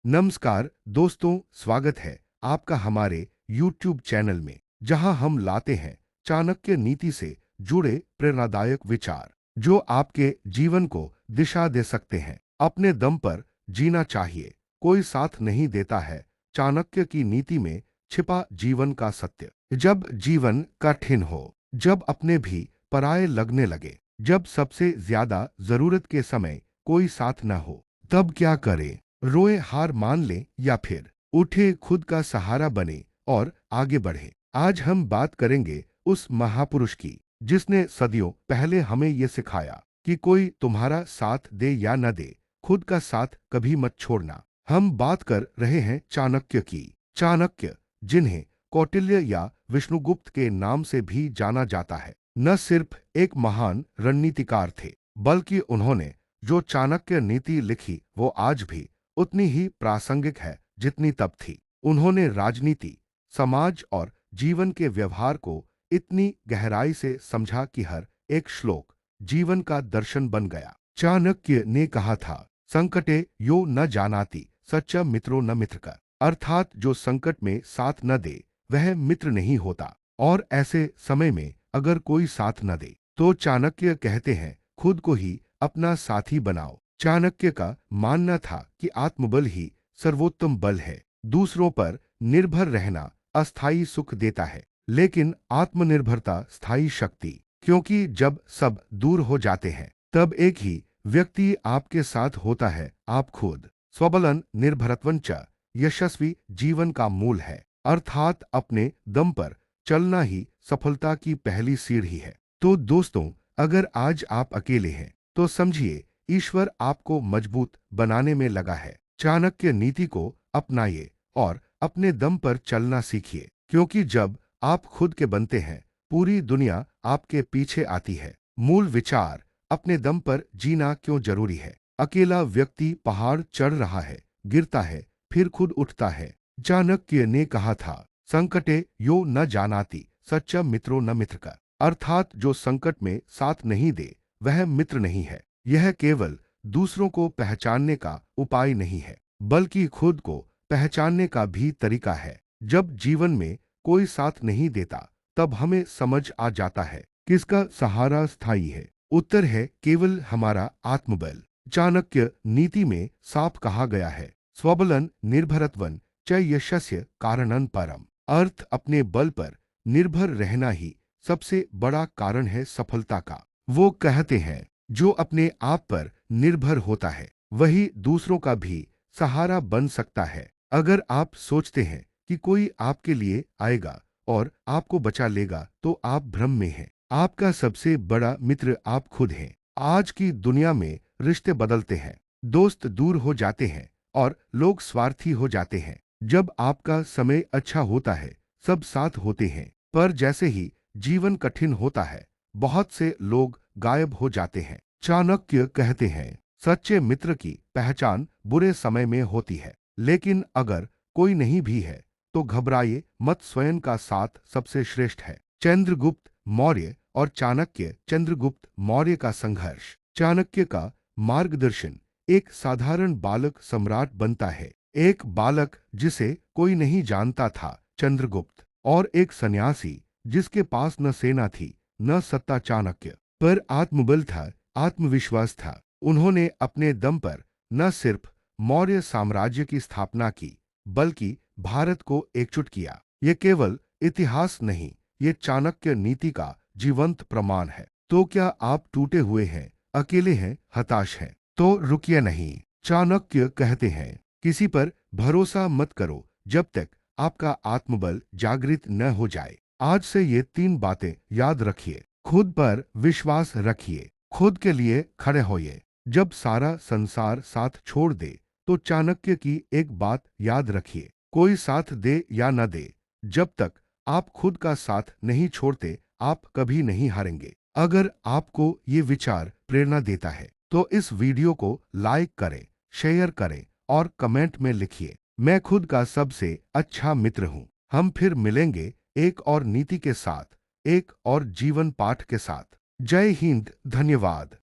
नमस्कार दोस्तों, स्वागत है आपका हमारे YouTube चैनल में, जहां हम लाते हैं चाणक्य नीति से जुड़े प्रेरणादायक विचार जो आपके जीवन को दिशा दे सकते हैं। अपने दम पर जीना चाहिए, कोई साथ नहीं देता है। चाणक्य की नीति में छिपा जीवन का सत्य। जब जीवन कठिन हो, जब अपने भी पराये लगने लगे, जब सबसे ज्यादा जरूरत के समय कोई साथ न हो, तब क्या करें? रोए, हार मान ले, या फिर उठे, खुद का सहारा बने और आगे बढ़े। आज हम बात करेंगे उस महापुरुष की जिसने सदियों पहले हमें ये सिखाया कि कोई तुम्हारा साथ दे या न दे, खुद का साथ कभी मत छोड़ना। हम बात कर रहे हैं चाणक्य की। चाणक्य, जिन्हें कौटिल्य या विष्णुगुप्त के नाम से भी जाना जाता है, न सिर्फ एक महान रणनीतिकार थे, बल्कि उन्होंने जो चाणक्य नीति लिखी वो आज भी उतनी ही प्रासंगिक है जितनी तब थी। उन्होंने राजनीति, समाज और जीवन के व्यवहार को इतनी गहराई से समझा कि हर एक श्लोक जीवन का दर्शन बन गया। चाणक्य ने कहा था, संकटे यो न जानाति सच्चा मित्रो न मित्र का, अर्थात जो संकट में साथ न दे वह मित्र नहीं होता। और ऐसे समय में अगर कोई साथ न दे तो चाणक्य कहते हैं, खुद को ही अपना साथी बनाओ। चाणक्य का मानना था कि आत्मबल ही सर्वोत्तम बल है। दूसरों पर निर्भर रहना अस्थायी सुख देता है, लेकिन आत्मनिर्भरता स्थायी शक्ति। क्योंकि जब सब दूर हो जाते हैं, तब एक ही व्यक्ति आपके साथ होता है, आप खुद। स्वबलन निर्भरत्वंच यशस्वी जीवन का मूल है, अर्थात अपने दम पर चलना ही सफलता की पहली सीढ़ी है। तो दोस्तों, अगर आज आप अकेले हैं तो समझिए ईश्वर आपको मजबूत बनाने में लगा है। चाणक्य नीति को अपनाइए और अपने दम पर चलना सीखिए, क्योंकि जब आप खुद के बनते हैं, पूरी दुनिया आपके पीछे आती है। मूल विचार, अपने दम पर जीना क्यों जरूरी है। अकेला व्यक्ति पहाड़ चढ़ रहा है, गिरता है, फिर खुद उठता है। चाणक्य ने कहा था, संकटे यो न जानाति सच्चा मित्रो न मित्र का, अर्थात जो संकट में साथ नहीं दे वह मित्र नहीं है। यह केवल दूसरों को पहचानने का उपाय नहीं है, बल्कि खुद को पहचानने का भी तरीका है। जब जीवन में कोई साथ नहीं देता, तब हमें समझ आ जाता है किसका सहारा स्थायी है। उत्तर है केवल हमारा आत्मबल। चाणक्य नीति में साफ कहा गया है, स्वबलन निर्भरत्वन च यशस्य कारणं परम, अर्थ अपने बल पर निर्भर रहना ही सबसे बड़ा कारण है सफलता का। वो कहते हैं, जो अपने आप पर निर्भर होता है वही दूसरों का भी सहारा बन सकता है। अगर आप सोचते हैं कि कोई आपके लिए आएगा और आपको बचा लेगा, तो आप भ्रम में हैं। आपका सबसे बड़ा मित्र आप खुद हैं। आज की दुनिया में रिश्ते बदलते हैं, दोस्त दूर हो जाते हैं और लोग स्वार्थी हो जाते हैं। जब आपका समय अच्छा होता है, सब साथ होते हैं, पर जैसे ही जीवन कठिन होता है, बहुत से लोग गायब हो जाते हैं। चाणक्य कहते हैं, सच्चे मित्र की पहचान बुरे समय में होती है, लेकिन अगर कोई नहीं भी है तो घबराइए मत, स्वयं का साथ सबसे श्रेष्ठ है। चंद्रगुप्त मौर्य और चाणक्य। चंद्रगुप्त मौर्य का संघर्ष। चाणक्य का मार्गदर्शन। एक साधारण बालक सम्राट बनता है, एक बालक जिसे कोई नहीं जानता था, चंद्रगुप्त, और एक सन्यासी जिसके पास न सेना थी न सत्ता। चाणक्य पर आत्मबल था, आत्मविश्वास था। उन्होंने अपने दम पर न सिर्फ मौर्य साम्राज्य की स्थापना की, बल्कि भारत को एकजुट किया। ये केवल इतिहास नहीं, ये चाणक्य नीति का जीवंत प्रमाण है। तो क्या आप टूटे हुए हैं, अकेले हैं, हताश हैं? तो रुकिए नहीं। चाणक्य कहते हैं, किसी पर भरोसा मत करो जब तक आपका आत्मबल जागृत न हो जाए। आज से ये 3 बातें याद रखिए। खुद पर विश्वास रखिए, खुद के लिए खड़े होइए। जब सारा संसार साथ छोड़ दे, तो चाणक्य की एक बात याद रखिए, कोई साथ दे या न दे, जब तक आप खुद का साथ नहीं छोड़ते, आप कभी नहीं हारेंगे। अगर आपको ये विचार प्रेरणा देता है, तो इस वीडियो को लाइक करें, शेयर करें और कमेंट में लिखिए, मैं खुद का सबसे अच्छा मित्र हूँ। हम फिर मिलेंगे एक और नीति के साथ, एक और जीवन पाठ के साथ। जय हिंद, धन्यवाद।